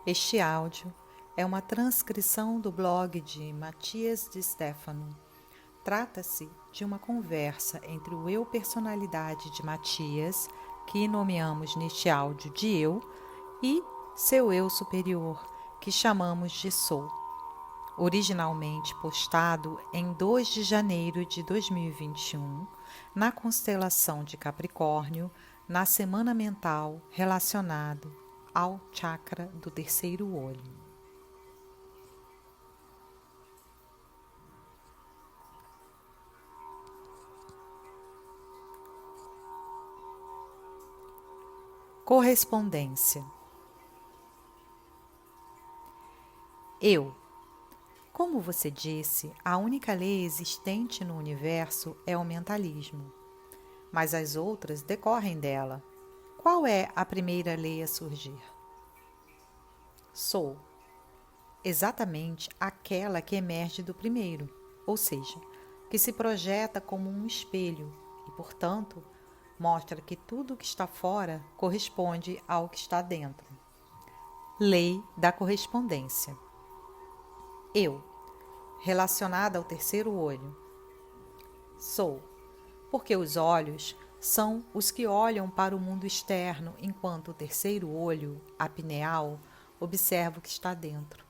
Este áudio é uma transcrição do blog de Matias de Stefano. Trata-se de uma conversa entre o eu personalidade de Matias, que nomeamos neste áudio de eu, e seu eu superior, que chamamos de sou. Originalmente postado em 2 de janeiro de 2021, na constelação de Capricórnio, na semana mental relacionado ao chakra do terceiro olho. Correspondência. Eu. Como você disse, a única lei existente no universo é o mentalismo, mas as outras decorrem dela. Qual é a primeira lei a surgir? Sou. Exatamente aquela que emerge do primeiro, ou seja, que se projeta como um espelho e, portanto, mostra que tudo o que está fora corresponde ao que está dentro. Lei da correspondência. Eu, relacionada ao terceiro olho. Sou, porque os olhos são os que olham para o mundo externo, enquanto o terceiro olho, a pineal, observa o que está dentro.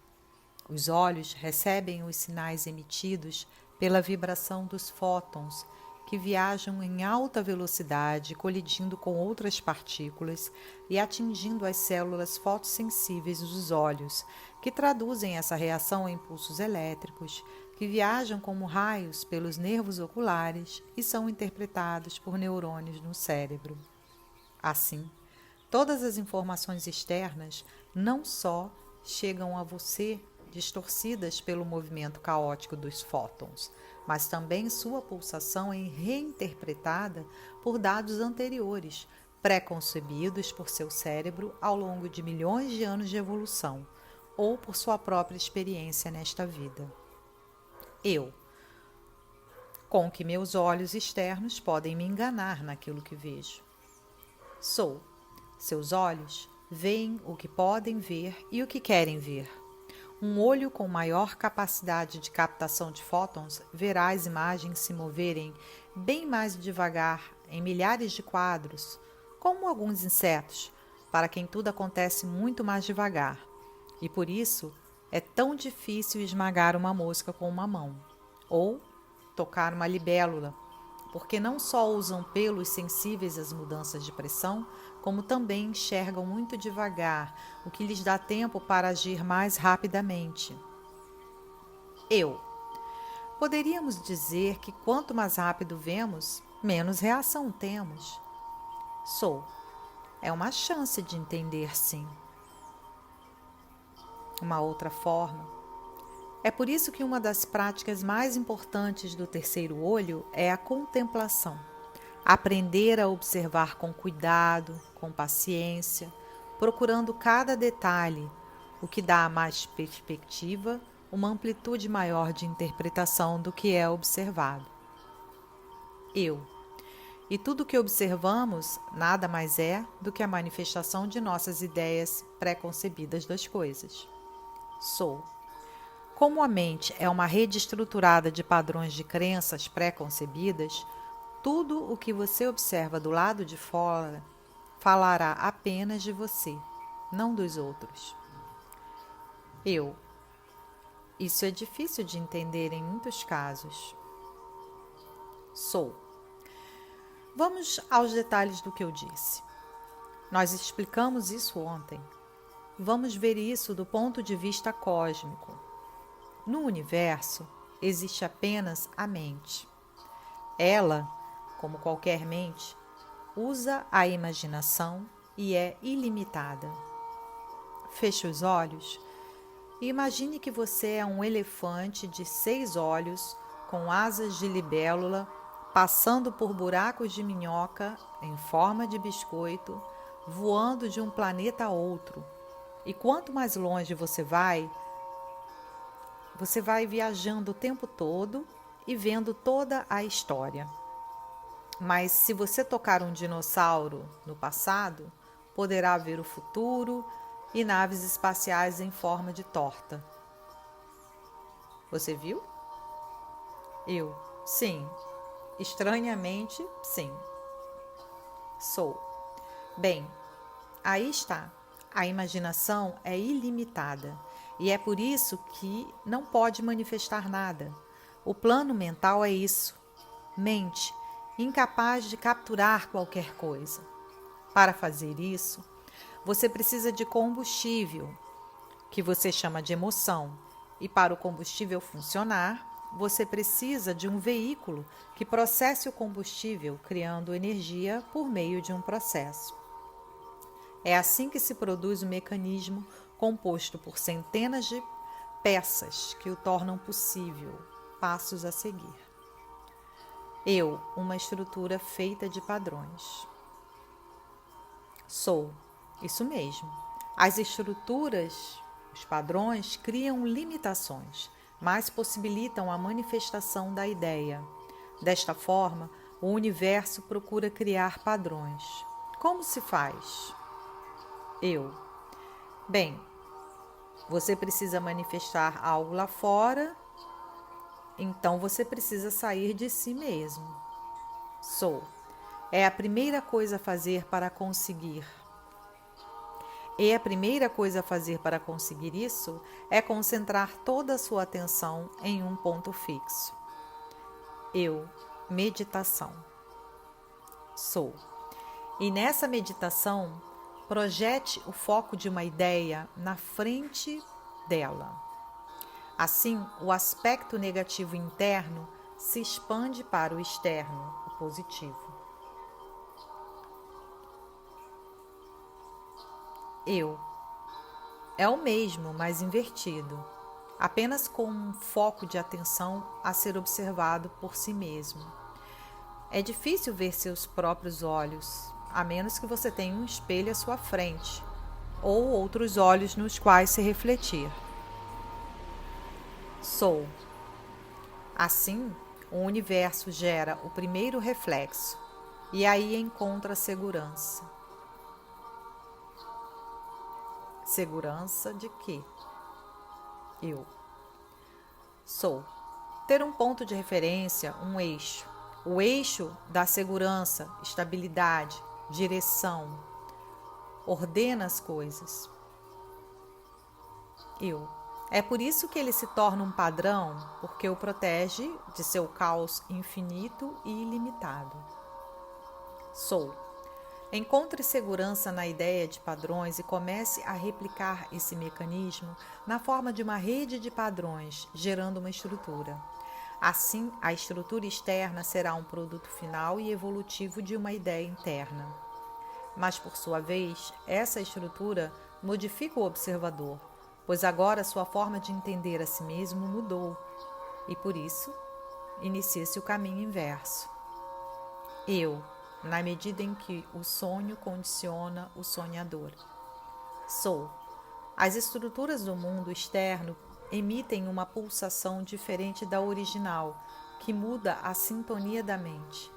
Os olhos recebem os sinais emitidos pela vibração dos fótons, que viajam em alta velocidade, colidindo com outras partículas e atingindo as células fotossensíveis dos olhos, que traduzem essa reação em impulsos elétricos, que viajam como raios pelos nervos oculares e são interpretados por neurônios no cérebro. Assim, todas as informações externas não só chegam a você distorcidas pelo movimento caótico dos fótons, mas também sua pulsação é reinterpretada por dados anteriores, pré-concebidos por seu cérebro ao longo de milhões de anos de evolução, ou por sua própria experiência nesta vida. Eu, com que meus olhos externos podem me enganar naquilo que vejo. Sou. Seus olhos veem o que podem ver e o que querem ver. Um olho com maior capacidade de captação de fótons verá as imagens se moverem bem mais devagar em milhares de quadros, como alguns insetos, para quem tudo acontece muito mais devagar. E por isso é tão difícil esmagar uma mosca com uma mão, ou tocar uma libélula, porque não só usam pelos sensíveis às mudanças de pressão, como também enxergam muito devagar, o que lhes dá tempo para agir mais rapidamente. Eu. Poderíamos dizer que quanto mais rápido vemos, menos reação temos. Sou. É uma chance de entender, sim. Uma outra forma. É por isso que uma das práticas mais importantes do terceiro olho é a contemplação. Aprender a observar com cuidado, com paciência, procurando cada detalhe, o que dá mais perspectiva, uma amplitude maior de interpretação do que é observado. Eu. E tudo o que observamos nada mais é do que a manifestação de nossas ideias pré-concebidas das coisas. Sou. Como a mente é uma rede estruturada de padrões de crenças pré-concebidas, tudo o que você observa do lado de fora falará apenas de você, não dos outros. Eu. Isso é difícil de entender em muitos casos. Sou. Vamos aos detalhes do que eu disse. Nós explicamos isso ontem. Vamos ver isso do ponto de vista cósmico. No universo, existe apenas a mente. Ela, como qualquer mente, usa a imaginação e é ilimitada. Feche os olhos e imagine que você é um elefante de 6 olhos com asas de libélula passando por buracos de minhoca em forma de biscoito, voando de um planeta a outro. E quanto mais longe você vai viajando o tempo todo e vendo toda a história. Mas se você tocar um dinossauro no passado, poderá ver o futuro e naves espaciais em forma de torta. Você viu? Eu, sim. Estranhamente, sim. Sou. Bem, aí está. A imaginação é ilimitada e é por isso que não pode manifestar nada. O plano mental é isso. Mente, incapaz de capturar qualquer coisa. Para fazer isso, você precisa de combustível, que você chama de emoção, e para o combustível funcionar, você precisa de um veículo que processe o combustível, criando energia por meio de um processo. É assim que se produz o mecanismo composto por centenas de peças que o tornam possível. Passos a seguir. Eu, uma estrutura feita de padrões. Sou, isso mesmo. As estruturas, os padrões, criam limitações, mas possibilitam a manifestação da ideia. Desta forma, o universo procura criar padrões. Como se faz? Eu. Bem, você precisa manifestar algo lá fora, então você precisa sair de si mesmo. Sou. É a primeira coisa a fazer para conseguir. E a primeira coisa a fazer para conseguir isso é concentrar toda a sua atenção em um ponto fixo. Eu, meditação. Sou. E nessa meditação, projete o foco de uma ideia na frente dela. Assim, o aspecto negativo interno se expande para o externo, o positivo. Eu. É o mesmo, mas invertido, apenas com um foco de atenção a ser observado por si mesmo. É difícil ver seus próprios olhos, a menos que você tenha um espelho à sua frente, ou outros olhos nos quais se refletir. Sou. Assim, o universo gera o primeiro reflexo, e aí encontra segurança. Segurança de quê? Eu. Sou. Ter um ponto de referência, um eixo. O eixo dá segurança, estabilidade, direção. Ordena as coisas. Eu. É por isso que ele se torna um padrão, porque o protege de seu caos infinito e ilimitado. Sou. Encontre segurança na ideia de padrões e comece a replicar esse mecanismo na forma de uma rede de padrões, gerando uma estrutura. Assim, a estrutura externa será um produto final e evolutivo de uma ideia interna. Mas, por sua vez, essa estrutura modifica o observador, pois agora sua forma de entender a si mesmo mudou, e por isso, inicia-se o caminho inverso. Eu, na medida em que o sonho condiciona o sonhador. Sou. As estruturas do mundo externo emitem uma pulsação diferente da original, que muda a sintonia da mente,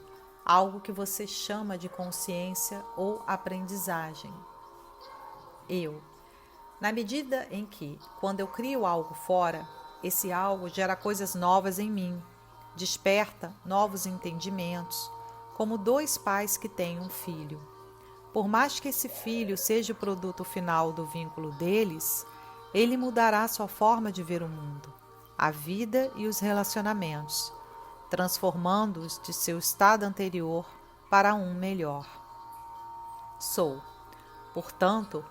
algo que você chama de consciência ou aprendizagem. Eu. Na medida em que, quando eu crio algo fora, esse algo gera coisas novas em mim, desperta novos entendimentos, como dois pais que têm um filho. Por mais que esse filho seja o produto final do vínculo deles, ele mudará sua forma de ver o mundo, a vida e os relacionamentos, transformando-os de seu estado anterior para um melhor. Sou. Portanto,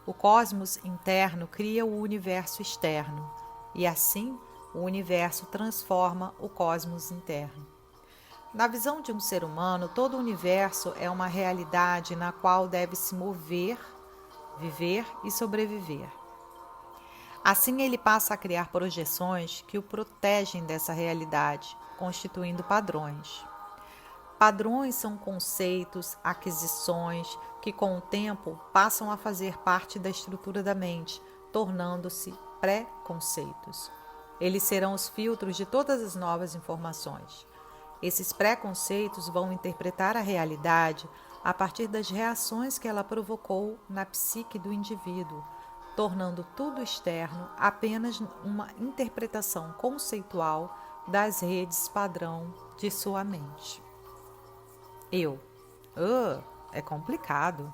o cosmos interno cria o universo externo, e assim o universo transforma o cosmos interno. Na visão de um ser humano, todo o universo é uma realidade na qual deve se mover, viver e sobreviver. Assim, ele passa a criar projeções que o protegem dessa realidade, constituindo padrões. Padrões são conceitos, aquisições que, com o tempo, passam a fazer parte da estrutura da mente, tornando-se pré-conceitos. Eles serão os filtros de todas as novas informações. Esses preconceitos vão interpretar a realidade a partir das reações que ela provocou na psique do indivíduo, tornando tudo externo apenas uma interpretação conceitual das redes padrão de sua mente. É complicado.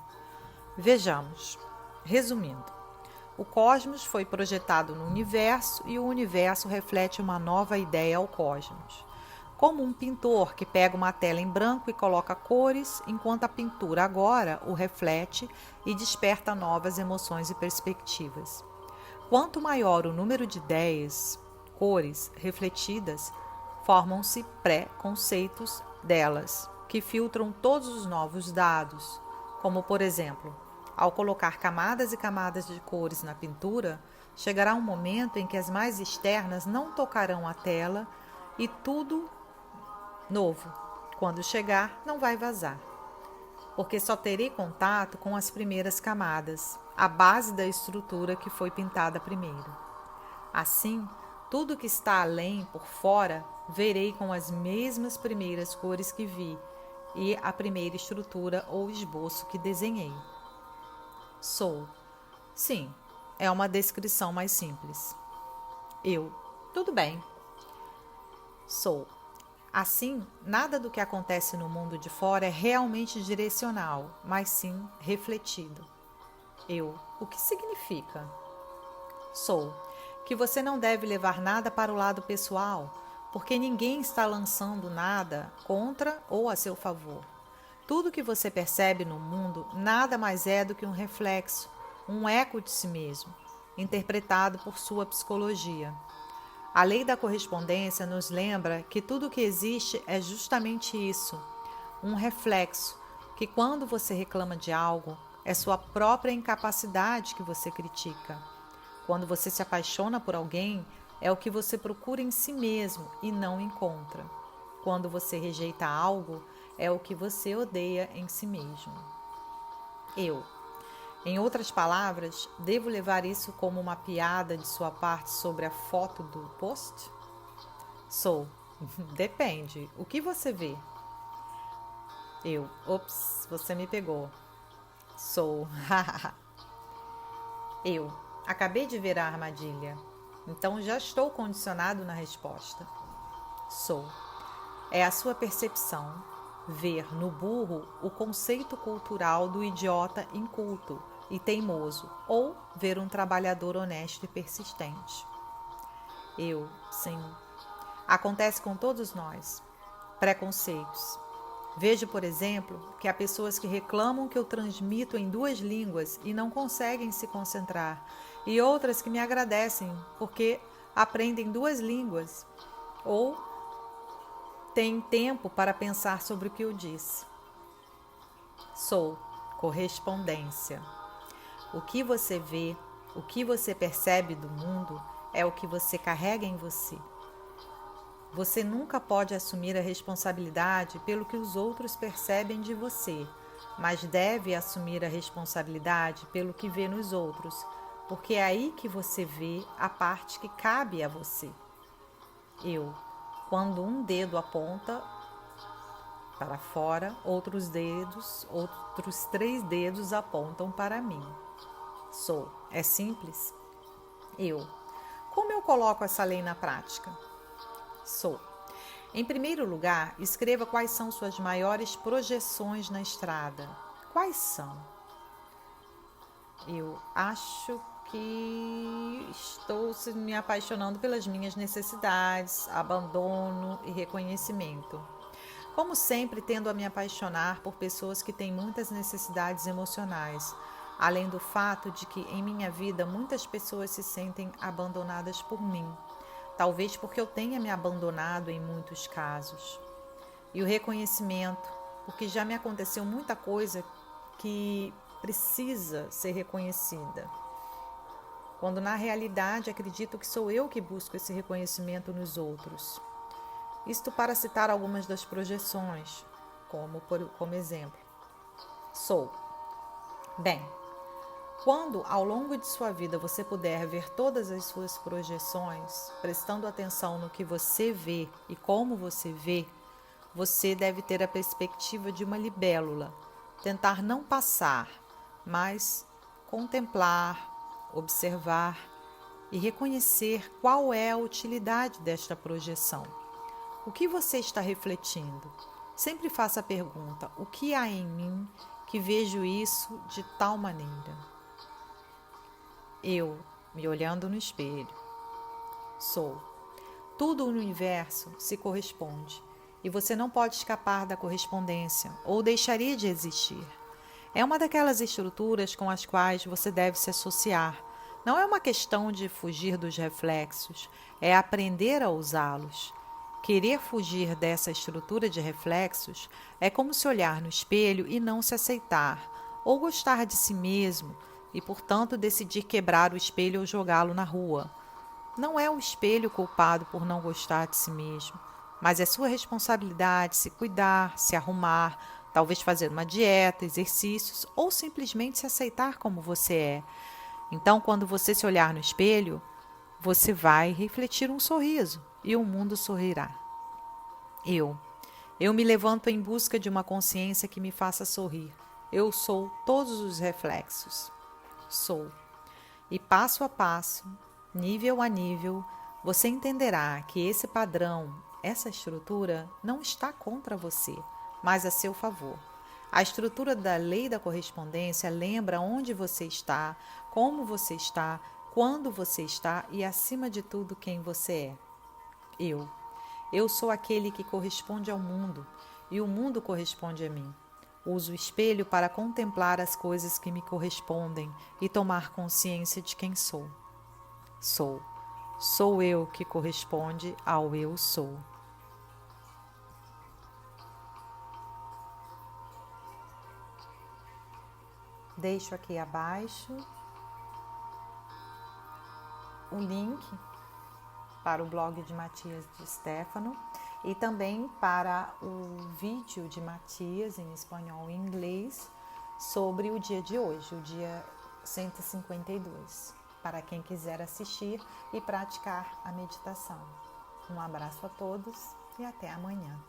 Vejamos. Resumindo, o cosmos foi projetado no universo e o universo reflete uma nova ideia ao cosmos. Como um pintor que pega uma tela em branco e coloca cores, enquanto a pintura agora o reflete e desperta novas emoções e perspectivas. Quanto maior o número de ideias, cores refletidas, formam-se pré-conceitos delas, que filtram todos os novos dados, como por exemplo, ao colocar camadas e camadas de cores na pintura, chegará um momento em que as mais externas não tocarão a tela e tudo novo, quando chegar, não vai vazar, porque só terei contato com as primeiras camadas, a base da estrutura que foi pintada primeiro. Assim, tudo que está além, por fora, verei com as mesmas primeiras cores que vi e a primeira estrutura ou esboço que desenhei. Sou. Sim, é uma descrição mais simples. Tudo bem. Sou. Assim, nada do que acontece no mundo de fora é realmente direcional, mas sim refletido. O que significa? Sou. Que você não deve levar nada para o lado pessoal, porque ninguém está lançando nada contra ou a seu favor. Tudo que você percebe no mundo nada mais é do que um reflexo, um eco de si mesmo, interpretado por sua psicologia. A lei da correspondência nos lembra que tudo que existe é justamente isso, um reflexo, que quando você reclama de algo, é sua própria incapacidade que você critica. Quando você se apaixona por alguém, é o que você procura em si mesmo e não encontra. Quando você rejeita algo, é o que você odeia em si mesmo. Em outras palavras, devo levar isso como uma piada de sua parte sobre a foto do post? Sou. Depende. O que você vê? Ops, você me pegou. Sou. Acabei de ver a armadilha. Então já estou condicionado na resposta. Sou. É a sua percepção. Ver no burro o conceito cultural do idiota inculto e teimoso, ou ver um trabalhador honesto e persistente. Sim. Acontece com todos nós. Preconceitos. Vejo, por exemplo, que há pessoas que reclamam que eu transmito em 2 línguas e não conseguem se concentrar, e outras que me agradecem porque aprendem 2 línguas, ou têm tempo para pensar sobre o que eu disse. Sou. Correspondência. O que você vê, o que você percebe do mundo é o que você carrega em você. Você nunca pode assumir a responsabilidade pelo que os outros percebem de você, mas deve assumir a responsabilidade pelo que vê nos outros, porque é aí que você vê a parte que cabe a você. Quando um dedo aponta para fora, outros 3 dedos apontam para mim. Sou. É simples? Como eu coloco essa lei na prática? Sou. Em primeiro lugar, escreva quais são suas maiores projeções na estrada. Quais são? Acho que estou me apaixonando pelas minhas necessidades, abandono e reconhecimento. Como sempre, tendo a me apaixonar por pessoas que têm muitas necessidades emocionais, além do fato de que em minha vida muitas pessoas se sentem abandonadas por mim, talvez porque eu tenha me abandonado em muitos casos. E o reconhecimento, porque já me aconteceu muita coisa que precisa ser reconhecida, quando na realidade acredito que sou eu que busco esse reconhecimento nos outros. Isto para citar algumas das projeções, como exemplo. Sou. Bem, quando ao longo de sua vida você puder ver todas as suas projeções, prestando atenção no que você vê e como você vê, você deve ter a perspectiva de uma libélula, tentar não passar, mas contemplar, observar e reconhecer qual é a utilidade desta projeção. O que você está refletindo? Sempre faça a pergunta: o que há em mim que vejo isso de tal maneira? Eu, me olhando no espelho, sou. Tudo no universo se corresponde e você não pode escapar da correspondência ou deixaria de existir. É uma daquelas estruturas com as quais você deve se associar. Não é uma questão de fugir dos reflexos, é aprender a usá-los. Querer fugir dessa estrutura de reflexos é como se olhar no espelho e não se aceitar, ou gostar de si mesmo e, portanto, decidir quebrar o espelho ou jogá-lo na rua. Não é o espelho culpado por não gostar de si mesmo, mas é sua responsabilidade se cuidar, se arrumar, talvez fazer uma dieta, exercícios ou simplesmente se aceitar como você é. Então, quando você se olhar no espelho, você vai refletir um sorriso e o mundo sorrirá. Eu me levanto em busca de uma consciência que me faça sorrir. Eu sou todos os reflexos. Sou. E passo a passo, nível a nível, você entenderá que esse padrão, essa estrutura, não está contra você, mas a seu favor. A estrutura da lei da correspondência lembra onde você está, como você está, quando você está e, acima de tudo, quem você é. Eu sou aquele que corresponde ao mundo e o mundo corresponde a mim. Uso o espelho para contemplar as coisas que me correspondem e tomar consciência de quem sou. Sou eu que corresponde ao eu sou. Deixo aqui abaixo o link para o blog de Matias de Stefano e também para o vídeo de Matias em espanhol e inglês sobre o dia de hoje, o dia 152, para quem quiser assistir e praticar a meditação. Um abraço a todos e até amanhã.